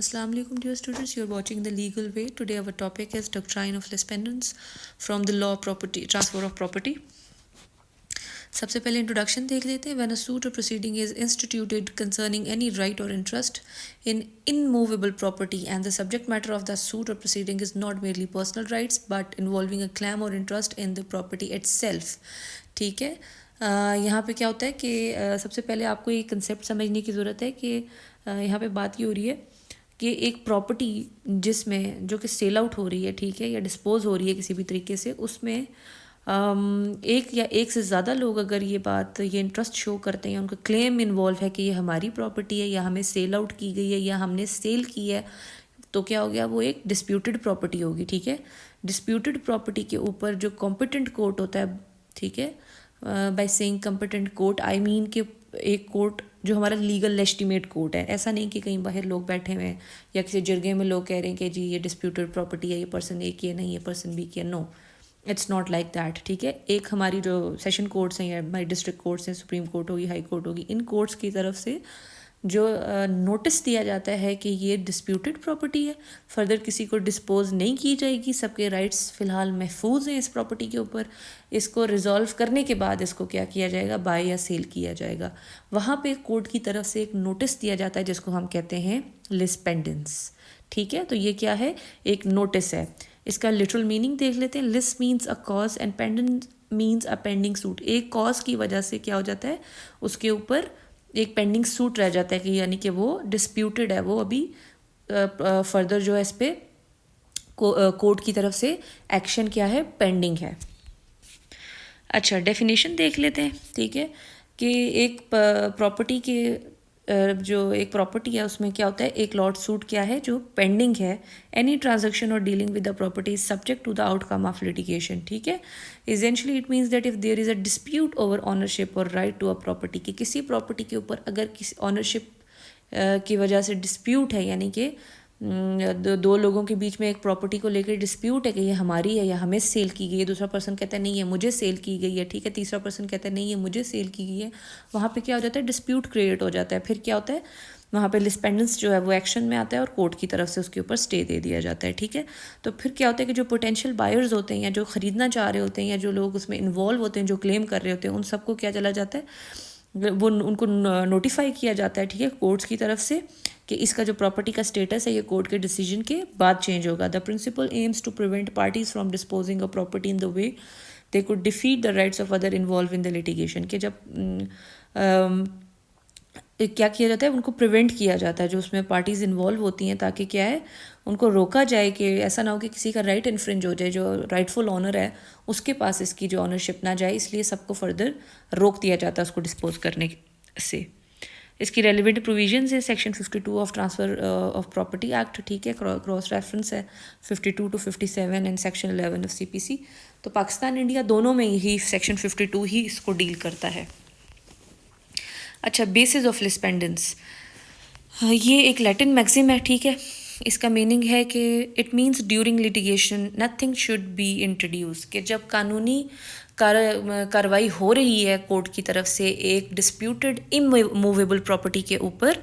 Assalamu alaikum dear students, you are watching The Legal Way. Today our topic is Doctrine of Lispendence from the Law Property Transfer of Property. सबसे पहले introduction देख लेते हैं. When a suit or proceeding is instituted concerning any right or interest in immovable property and the subject matter of the suit or proceeding is not merely personal rights but involving a claim or interest in the property itself. ठीक है. यहाँ पे क्या होता है कि सबसे पहले आपको ये कंसेप्ट समझने की ज़रूरत है कि यहाँ पे बात ये हो रही है कि एक प्रॉपर्टी जिसमें जो कि सेल आउट हो रही है, ठीक है, या डिस्पोज हो रही है किसी भी तरीके से, उसमें एक या एक से ज़्यादा लोग अगर ये इंटरेस्ट शो करते हैं, उनका क्लेम इन्वॉल्व है कि ये हमारी प्रॉपर्टी है या हमें सेल आउट की गई है या हमने सेल की है, तो क्या हो गया, वो एक डिस्प्यूटेड प्रॉपर्टी होगी. ठीक है. डिस्प्यूटेड प्रॉपर्टी के ऊपर जो कॉम्पिटेंट कोर्ट होता है, ठीक है, by saying competent court I mean कि एक कोर्ट जो हमारा लीगल लेजिटिमेट कोर्ट है. ऐसा नहीं कि कहीं बाहर लोग बैठे हुए हैं या किसी जरगे में लोग कह रहे हैं कि जी ये डिस्प्यूटेड प्रॉपर्टी है, ये पर्सन ए की है, नहीं ये पर्सन बी की है. No, it's not like that. ठीक है. एक हमारी जो सेशन कोर्ट्स हैं या हमारी डिस्ट्रिक्ट कोर्ट्स हैं, सुप्रीम कोर्ट होगी, हाई कोर्ट होगी, इन कोर्ट्स की तरफ से जो नोटिस दिया जाता है कि ये डिस्प्यूटेड प्रॉपर्टी है, फर्दर किसी को डिस्पोज नहीं की जाएगी, सबके राइट्स फ़िलहाल महफूज हैं इस प्रॉपर्टी के ऊपर, इसको रिजॉल्व करने के बाद इसको क्या किया जाएगा, बाय या सेल किया जाएगा. वहाँ पे कोर्ट की तरफ से एक नोटिस दिया जाता है जिसको हम कहते हैं लिस्पेंडेंस. ठीक है. तो ये क्या है, एक नोटिस है. इसका लिटरल मीनिंग देख लेते हैं. List means a cause and pendant means a pending suit. एक कॉज की वजह से क्या हो जाता है, उसके ऊपर एक पेंडिंग सूट रह जाता है कि यानी कि वो डिस्प्यूटेड है, वो अभी फर्दर जो है इस पर कोर्ट की तरफ से एक्शन क्या है, पेंडिंग है. अच्छा, डेफिनेशन देख लेते हैं. ठीक है. कि एक प्रॉपर्टी के जो एक प्रॉपर्टी है उसमें क्या होता है, एक लॉट सूट क्या है जो पेंडिंग है. Any transaction or dealing with the property is subject to the outcome of litigation. ठीक है. Essentially it means that if there is a dispute over ownership or right to a property, कि किसी property के ऊपर अगर किसी ownership की वजह से डिस्प्यूट है, यानी कि दो लोगों के बीच में एक प्रॉपर्टी को लेकर डिस्प्यूट है कि ये हमारी है या हमें सेल की गई है, दूसरा पर्सन कहता है नहीं ये मुझे सेल की गई है, ठीक है, तीसरा पर्सन कहता है नहीं ये मुझे सेल की गई है, वहाँ पे क्या हो जाता है, डिस्प्यूट क्रिएट हो जाता है. फिर क्या होता है, वहाँ पे लिस्पेंडेंस जो है वो एक्शन में आता है और कोर्ट की तरफ से उसके ऊपर स्टे दे दिया जाता है. ठीक है. तो फिर क्या होता है कि जो पोटेंशियल बायर्स होते हैं या जो ख़रीदना चाह रहे होते हैं या जो लोग उसमें इन्वॉल्व होते हैं, जो क्लेम कर रहे होते हैं, उन सबको क्या चला जाता है, वो उनको नोटिफाई किया जाता है. ठीक है. कोर्ट्स की तरफ से कि इसका जो प्रॉपर्टी का स्टेटस है ये कोर्ट के डिसीजन के बाद चेंज होगा. The principle aims to prevent parties from disposing a property in the way they could defeat the rights of other involve in the litigation. कि जब क्या किया जाता है, उनको प्रिवेंट किया जाता है जो उसमें पार्टीज़ इन्वॉल्व होती हैं, ताकि क्या है, उनको रोका जाए कि ऐसा ना हो कि किसी का राइट इन्फ्रिंज हो जाए, जो राइटफुल ऑनर है उसके पास इसकी जो ऑनरशिप ना जाए, इसलिए सबको फर्दर रोक दिया जाता है उसको डिस्पोज करने से. इसकी रेलिवेंट प्रोविजंस है section 52 of transfer of property act. ठीक है. क्रॉस रेफरेंस है 52 to 57 and section 11 of CPC. तो पाकिस्तान इंडिया दोनों में यही सेक्शन 52 ही इसको डील करता है. अच्छा, बेसिस ऑफ लिस्पेंडेंस, ये एक लैटिन मैक्सिम है. ठीक है. इसका मीनिंग है कि it means during litigation nothing should be introduce. कि जब कानूनी कार्रवाई हो रही है कोर्ट की तरफ से एक डिस्प्यूटेड इमूवेबल प्रॉपर्टी के ऊपर,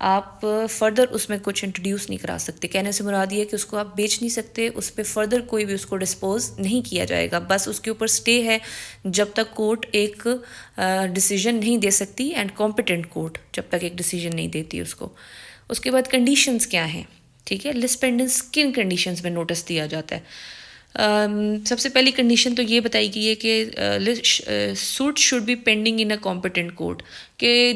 आप फर्दर उसमें कुछ इंट्रोड्यूस नहीं करा सकते. कहने से मुराद ये है कि उसको आप बेच नहीं सकते, उस पर फर्दर कोई भी उसको डिस्पोज नहीं किया जाएगा. बस उसके ऊपर स्टे है जब तक कोर्ट एक डिसीजन नहीं दे सकती, एंड कॉम्पिटेंट कोर्ट जब तक एक डिसीजन नहीं देती उसको. उसके बाद कंडीशंस क्या हैं. ठीक है. लिस्पेंडेंस किन कंडीशंस में नोटिस दिया जाता है. सबसे पहली कंडीशन तो ये बताई गई है कि suit should be pending in a competent court. कि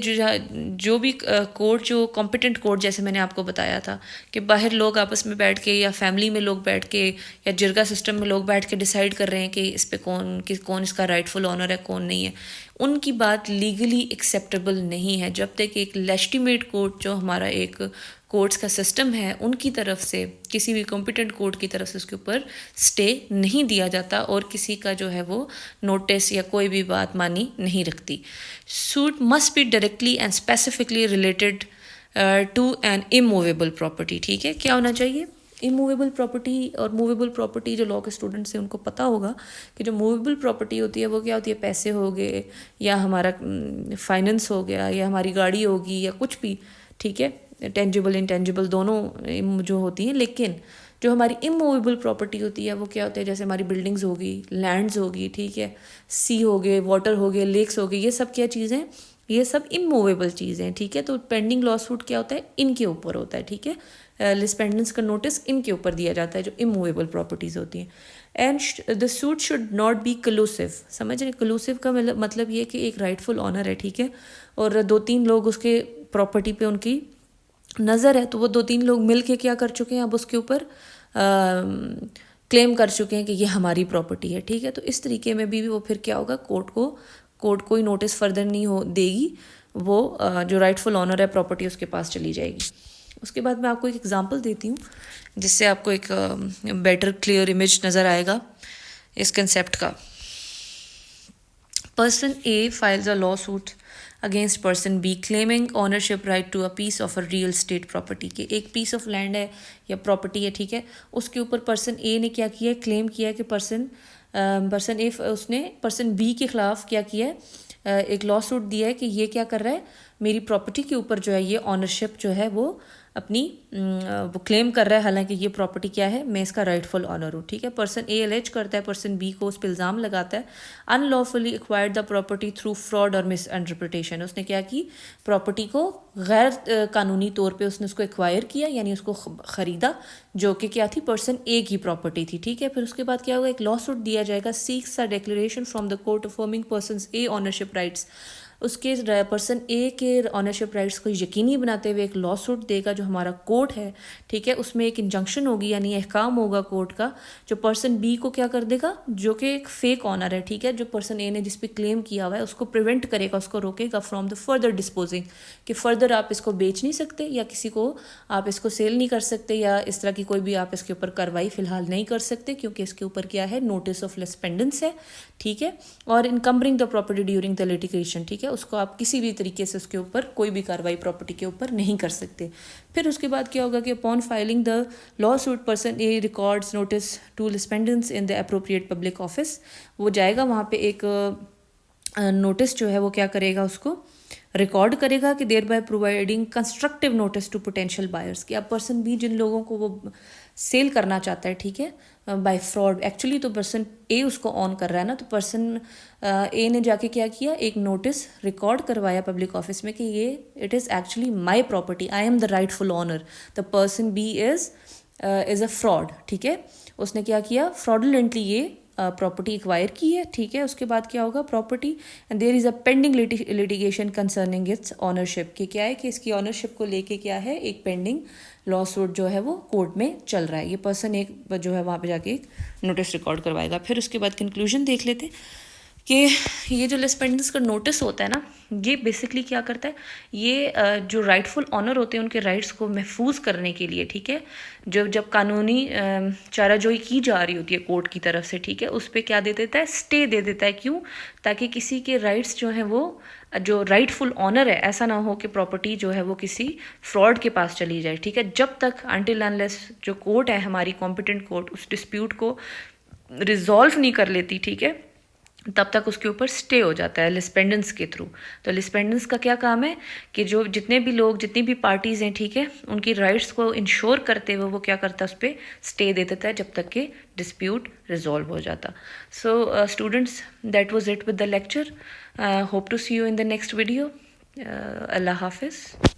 जो भी कोर्ट, जो कॉम्पिटेंट कोर्ट, जैसे मैंने आपको बताया था कि बाहर लोग आपस में बैठ के या फैमिली में लोग बैठ के या जिरगा सिस्टम में लोग बैठ के डिसाइड कर रहे हैं कि इस पे कौन इसका राइटफुल ऑनर है, कौन नहीं है, उनकी बात लीगली एक्सेप्टेबल नहीं है जब तक एक लेजिटिमेट कोर्ट, जो हमारा एक कोर्ट्स का सिस्टम है, उनकी तरफ से, किसी भी कॉम्पिटेंट कोर्ट की तरफ से उसके ऊपर स्टे नहीं दिया जाता और किसी का जो है वो नोटिस या कोई भी बात मानी नहीं रखती. Suit must be directly and specifically related to an immovable property. ठीक है. क्या होना चाहिए, इमूवेबल प्रॉपर्टी और मूवेबल प्रॉपर्टी. जो लॉ के स्टूडेंट्स हैं उनको पता होगा कि जो मूवेबल प्रॉपर्टी होती है वो क्या होती है, पैसे हो गए या हमारा फाइनेंस हो गया या हमारी गाड़ी होगी या कुछ भी. ठीक है. ٹینجیبل انٹینجیبل دونوں جو ہوتی ہیں. لیکن جو ہماری اموویبل پراپرٹی ہوتی ہے وہ کیا ہوتا ہے, جیسے ہماری بلڈنگز ہوگی, لینڈز ہوگی, ٹھیک ہے, سی ہو گئے, واٹر ہو گئے, لیکس ہو گئے, یہ سب کیا چیزیں, یہ سب اموویبل چیزیں, ٹھیک ہے. تو پینڈنگ لا سوٹ کیا ہوتا ہے, ان کے اوپر ہوتا ہے, ٹھیک ہے. لسپینڈنس کا نوٹس ان کے اوپر دیا جاتا ہے جو اموویبل پراپرٹیز ہوتی ہیں. And the suit should not be collusive. سمجھ رہے, کلوسیو کا مطلب یہ کہ ایک رائٹ فل آنر ہے, ٹھیک ہے, اور 2-3 لوگ اس کے پراپرٹی پہ ان کی نظر ہے, تو وہ 2-3 لوگ مل کے کیا کر چکے ہیں, اب اس کے اوپر کلیم کر چکے ہیں کہ یہ ہماری پراپرٹی ہے, ٹھیک ہے. تو اس طریقے میں بھی وہ پھر کیا ہوگا, کورٹ کوئی نوٹس فردر نہیں دے گی, وہ جو رائٹ فل آنر ہے پراپرٹی اس کے پاس چلی جائے گی. اس کے بعد میں آپ کو ایک ایگزامپل دیتی ہوں جس سے آپ کو ایک بیٹر کلیئر امیج نظر آئے گا اس کنسیپٹ کا. Person A files a lawsuit against person B claiming ownership right to a piece of a real estate property. کہ ایک پیس آف لینڈ ہے یا پراپرٹی ہے, ٹھیک ہے, اس کے اوپر پرسن اے نے کیا کیا ہے, کلیم کیا ہے کہ پرسن اے اس نے پرسن بی کے خلاف کیا کیا ہے, ایک لا سوٹ دیا ہے کہ یہ کیا کر رہا ہے, میری پراپرٹی کے اوپر جو ہے یہ اونرشپ جو ہے وہ اپنی وہ کلیم کر رہا ہے, حالانکہ یہ پراپرٹی کیا ہے, میں اس کا رائٹ فل آنر ہوں, ٹھیک ہے. پرسن اے الیج کرتا ہے پرسن بی کو, اس پہ الزام لگاتا ہے unlawfully acquired the property through fraud or miss interpretation. اس نے کیا کی, پراپرٹی کو غیر قانونی طور پہ اس نے اس کو ایکوائر کیا, یعنی اس کو خریدا, جو کہ کیا تھی, پرسن اے کی پراپرٹی تھی, ٹھیک ہے. پھر اس کے بعد کیا ہوگا, ایک لا سوٹ دیا جائے گا, seeks a declaration from the court affirming persons A ownership rights. اس کے پرسن اے کے آنرشپ رائٹس کو یقینی بناتے ہوئے ایک لا سوٹ دے گا جو ہمارا کورٹ ہے, ٹھیک ہے. اس میں ایک انجنکشن ہوگی, یعنی احکام ہوگا کورٹ کا, جو پرسن بی کو کیا کر دے گا, جو کہ ایک فیک آنر ہے, ٹھیک ہے, جو پرسن اے نے جس پہ کلیم کیا ہوا ہے اس کو پریونٹ کرے گا, اس کو روکے گا فرام دا فردر ڈسپوزنگ, کہ فردر آپ اس کو بیچ نہیں سکتے یا کسی کو آپ اس کو سیل نہیں کر سکتے یا اس طرح کی کوئی بھی آپ اس کے اوپر کارروائی فی الحال نہیں کر سکتے, کیونکہ اس کے اوپر کیا ہے, نوٹس آف لسپینڈنس ہے, ٹھیک ہے. اور انکمبرنگ the property during the litigation, ٹھیک ہے, اس کو آپ کسی بھی طریقے سے اس کے اوپر کوئی بھی کارروائی پراپرٹی کے اوپر نہیں کر سکتے. پھر اس کے بعد کیا ہوگا کہ upon filing the lawsuit person A records notice to lis pendens in the appropriate public office. وہ جائے گا وہاں پہ, ایک نوٹس جو ہے وہ کیا کرے گا, اس کو ریکارڈ کرے گا کہ thereby providing constructive notice to potential buyers, کہ اب پرسن بی جن لوگوں کو وہ سیل کرنا چاہتا ہے, ٹھیک ہے, بائی فراڈ, ایکچولی تو پرسن اے اس کو آن کر رہا ہے نا, تو پرسن اے نے جا کے کیا کیا, ایک نوٹس ریکارڈ کروایا پبلک آفس میں کہ یہ it is actually my property, I am the rightful owner, the person B is a fraud, ٹھیک ہے. اس نے کیا کیا, فراڈولنٹلی یہ پراپرٹی ایکوائر کی ہے, ٹھیک ہے. اس کے بعد کیا ہوگا, property and there is a pending litigation concerning its ownership, کہ کیا ہے کہ اس کی آنرشپ کو لے کے کیا ہے, ایک پینڈنگ لا سوٹ جو ہے وہ کورٹ میں چل رہا ہے. یہ پرسن ایک جو ہے وہاں پہ جا کے ایک نوٹس ریکارڈ کروائے گا. پھر اس کے بعد کنکلوژن دیکھ لیتے کہ یہ جو لسپینڈنس کا نوٹس ہوتا ہے نا, یہ بیسکلی کیا کرتا ہے, یہ جو رائٹ فل آنر ہوتے ہیں ان کے رائٹس کو محفوظ کرنے کے لیے, ٹھیک ہے, جب قانونی چارہ جوئی کی جا رہی ہوتی ہے کورٹ کی طرف سے, ٹھیک ہے, اس پہ کیا دے دیتا ہے, اسٹے دے دیتا ہے. کیوں, تاکہ کسی کے رائٹس جو ہیں وہ جو رائٹ فل آنر ہے, ایسا نہ ہو کہ پراپرٹی جو ہے وہ کسی فراڈ کے پاس چلی جائے, ٹھیک ہے. جب تک انٹل انلیس جو کورٹ ہے ہماری کمپیٹنٹ کورٹ اس ڈسپیوٹ کو ریزالو نہیں کر لیتی, ٹھیک ہے, تب تک اس کے اوپر سٹے ہو جاتا ہے لسپینڈنس کے تھرو. تو لسپینڈنس کا کیا کام ہے کہ جو جتنے بھی لوگ, جتنی بھی پارٹیز ہیں, ٹھیک ہے, ان کی رائٹس کو انشور کرتے ہوئے وہ کیا کرتا ہے, اس پہ سٹے دے دیتا ہے جب تک کہ ڈسپیوٹ ریزالو ہو جاتا. So students, that was it with the lecture. Hope to see you in the next video. اللہ حافظ.